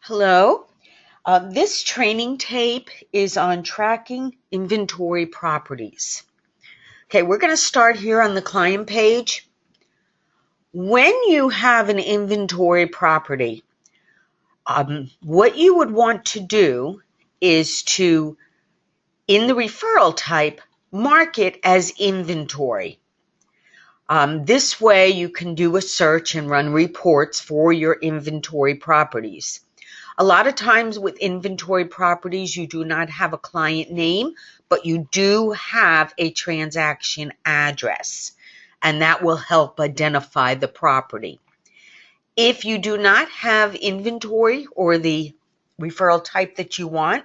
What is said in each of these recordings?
Hello. This training tape is on tracking inventory properties. Okay, we're going to start here on the client page. When you have an inventory property, what you would want to do is to, in the referral type, mark it as inventory. This way you can do a search and run reports for your inventory properties. A lot of times with inventory properties, you do not have a client name, but you do have a transaction address, and that will help identify the property. If you do not have inventory or the referral type that you want,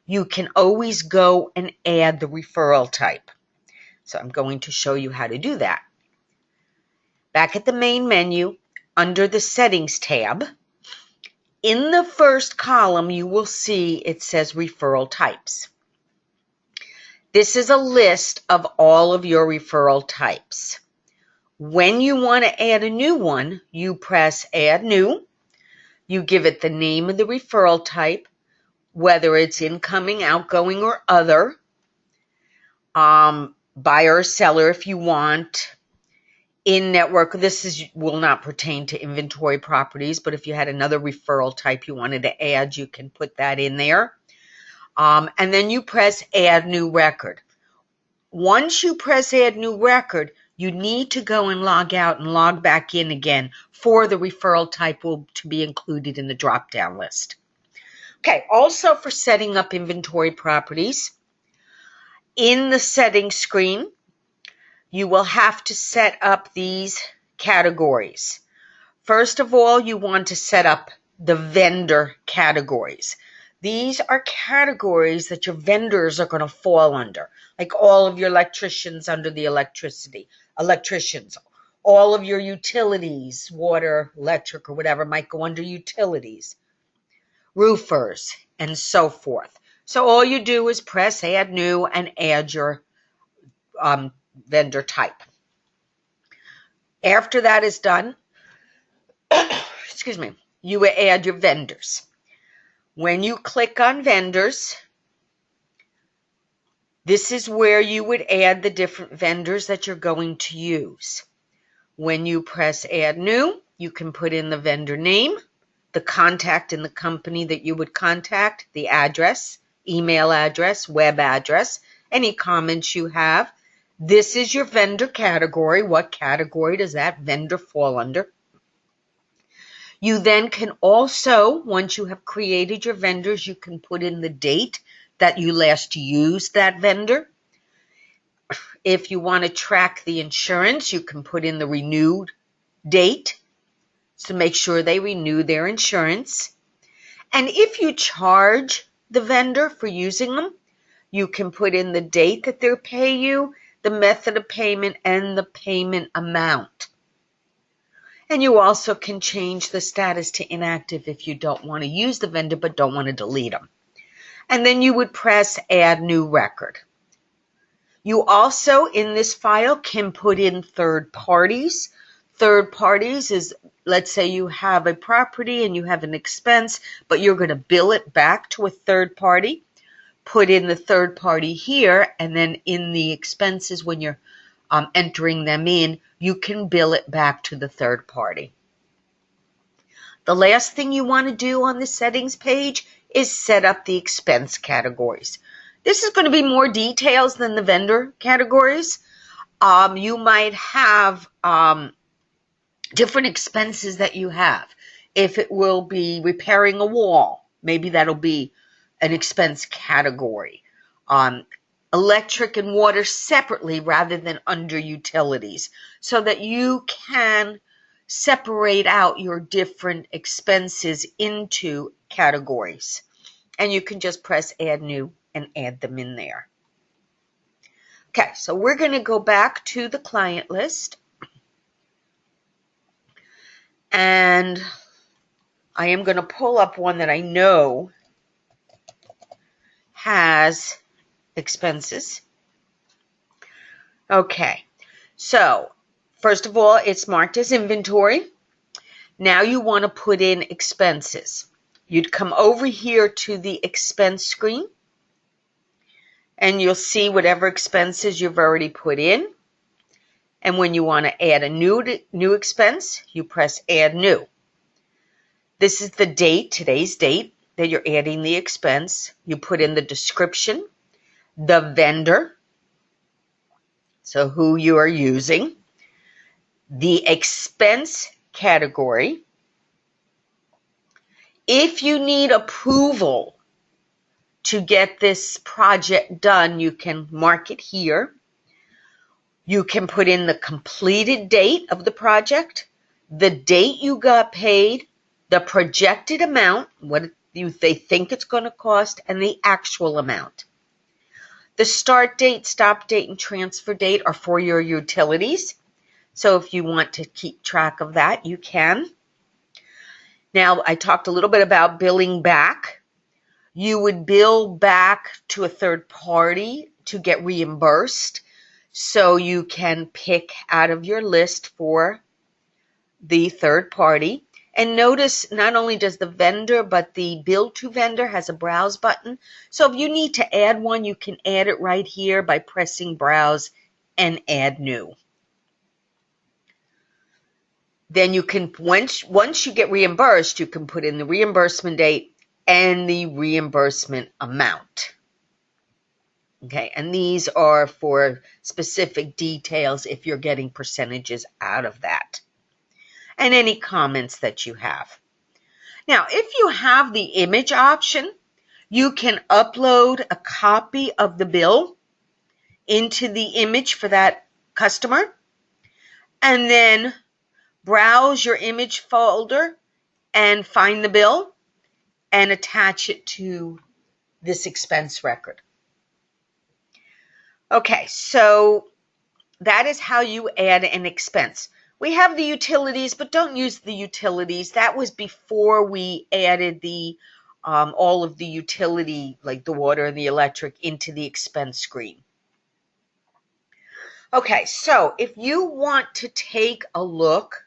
you can always go and add the referral type. So I'm going to show you how to do that. Back at the main menu, under the Settings tab, in the first column, you will see it says Referral Types. This is a list of all of your referral types. When you want to add a new one, you press Add New. You give it the name of the referral type, whether it's incoming, outgoing, or other. Buyer or seller if you want. In-network, will not pertain to inventory properties, but if you had another referral type you wanted to add, you can put that in there. And then you press Add New Record. Once you press Add New Record, you need to go and log out and log back in again for the referral type to be included in the drop-down list. Okay, also for setting up inventory properties, in the settings screen, you will have to set up these categories. First of all, you want to set up the vendor categories. These are categories that your vendors are going to fall under, like all of your electricians under the electricians. All of your utilities, water, electric, or whatever might go under utilities, roofers, and so forth. So all you do is press Add New and add your vendor type. After that is done, you will add your vendors. When you click on vendors, this is where you would add the different vendors that you're going to use. When you press Add New, you can put in the vendor name, the contact in the company that you would contact, the address, email address, web address, any comments you have. This is your vendor category. What category does that vendor fall under? You then can also, once you have created your vendors, you can put in the date that you last used that vendor. If you want to track the insurance, you can put in the renewed date to make sure they renew their insurance. And if you charge the vendor for using them, you can put in the date that they'll pay you, the method of payment, and the payment amount. And you also can change the status to inactive if you don't want to use the vendor but don't want to delete them. And then you would press Add New Record. You also, in this file, can put in third parties. Third parties is, let's say you have a property and you have an expense, but you're going to bill it back to a third party. Put in the third party here, and then in the expenses when you're entering them in, you can bill it back to the third party. The last thing you want to do on the settings page is set up the expense categories. This is going to be more details than the vendor categories. You might have different expenses that you have. If it will be repairing a wall, maybe that'll be an expense category. Electric and water separately rather than under utilities, so that you can separate out your different expenses into categories. And you can just press Add New and add them in there. Okay, so we're going to go back to the client list. And I am going to pull up one that I know has expenses. Okay, so first of all, it's marked as inventory. Now you want to put in expenses. you'd come over here to the expense screen, and you'll see whatever expenses you've already put in. And when you want to add a new expense, you press Add New. This is the date, today's date, that you're adding the expense. You put in the description, the vendor, so who you are using, the expense category. If you need approval to get this project done, you can mark it here. You can put in the completed date of the project, the date you got paid, the projected amount, what they think it's going to cost, and the actual amount. The start date, stop date, and transfer date are for your utilities. So if you want to keep track of that, you can. Now, I talked a little bit about billing back. You would bill back to a third party to get reimbursed. So you can pick out of your list for the third party. And notice not only does the vendor, but the bill to vendor has a browse button. So if you need to add one, you can add it right here by pressing browse and add new. Then you can, once you get reimbursed, you can put in the reimbursement date and the reimbursement amount. Okay, and these are for specific details if you're getting percentages out of that. And any comments that you have. Now, if you have the image option, you can upload a copy of the bill into the image for that customer, and then browse your image folder and find the bill and attach it to this expense record. Okay, so that is how you add an expense. We have the utilities, but don't use the utilities. That was before we added the all of the utility, like the water and the electric, into the expense screen. Okay, so if you want to take a look,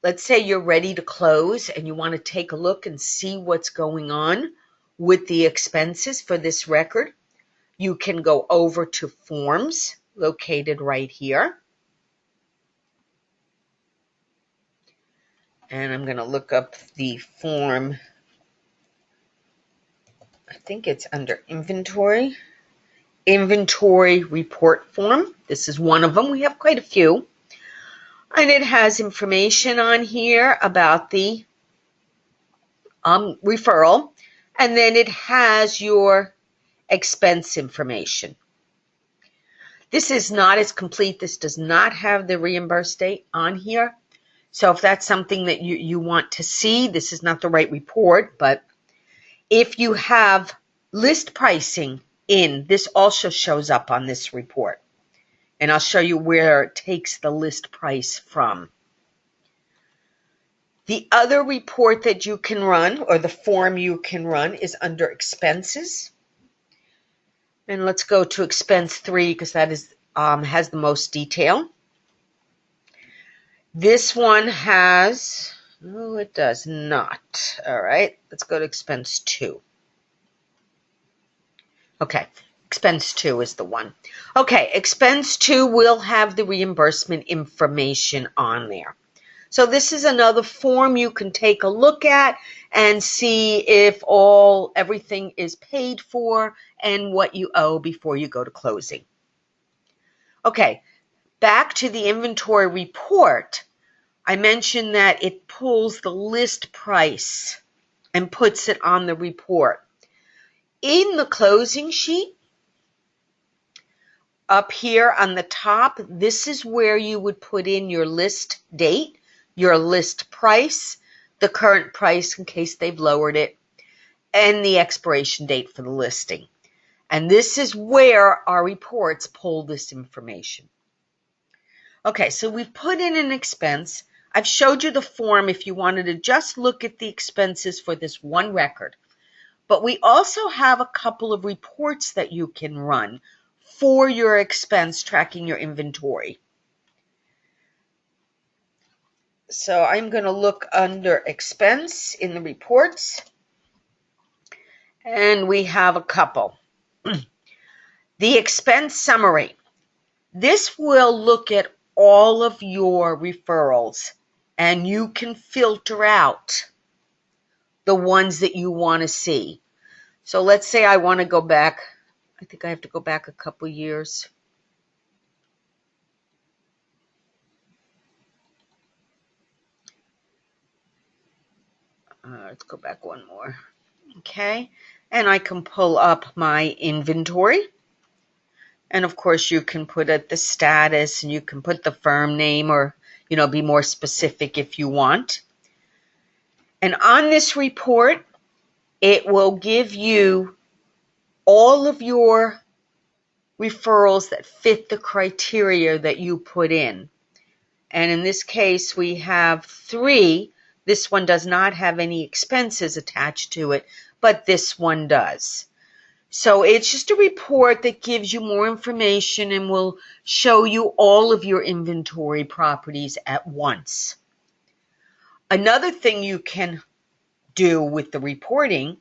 let's say you're ready to close and you want to take a look and see what's going on with the expenses for this record, you can go over to Forms, located right here. And I'm going to look up the form. I think it's under Inventory. Inventory Report Form. This is one of them. We have quite a few. And it has information on here about the referral. And then it has your expense information. This is not as complete. This does not have the reimbursed date on here. So if that's something that you want to see, this is not the right report, but if you have list pricing in, this also shows up on this report. And I'll show you where it takes the list price from. The other report that you can run, or the form you can run, is under Expenses. And let's go to Expense 3 because that is has the most detail. This one has, no, it does not. All right, let's go to Expense 2. Okay, Expense 2 is the one. Okay, Expense 2 will have the reimbursement information on there. So this is another form you can take a look at and see if everything is paid for and what you owe before you go to closing. Okay, back to the inventory report. I mentioned that it pulls the list price and puts it on the report. In the closing sheet, up here on the top, this is where you would put in your list date, your list price, the current price in case they've lowered it, and the expiration date for the listing. And this is where our reports pull this information. Okay, so we've put in an expense. I've showed you the form if you wanted to just look at the expenses for this one record. But we also have a couple of reports that you can run for your expense tracking your inventory. So I'm going to look under expense in the reports, and we have a couple. The expense summary. This will look at all of your referrals, and you can filter out the ones that you want to see. So let's say I want to go back. I think I have to go back a couple years. Let's go back one more. Okay, and I can pull up my inventory. And of course, you can put it the status, and you can put the firm name, or be more specific if you want. And on this report, it will give you all of your referrals that fit the criteria that you put in. And in this case, we have 3. This one does not have any expenses attached to it, but this one does. So it's just a report that gives you more information and will show you all of your inventory properties at once. Another thing you can do with the reporting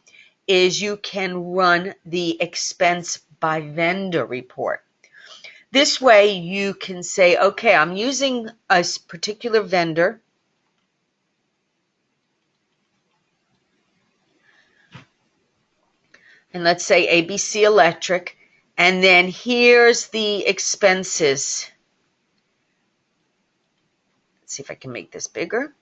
is you can run the expense by vendor report. This way you can say, okay, I'm using a particular vendor. And let's say ABC Electric, and then here's the expenses. Let's see if I can make this bigger.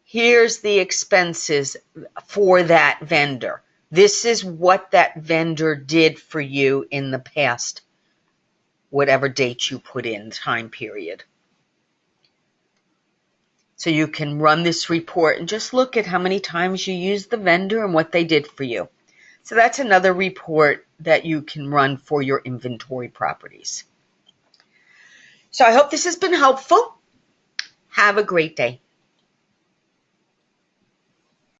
Here's the expenses for that vendor. This is what that vendor did for you in the past, whatever date you put in, time period. So you can run this report and just look at how many times you used the vendor and what they did for you. So that's another report that you can run for your inventory properties. So I hope this has been helpful. Have a great day.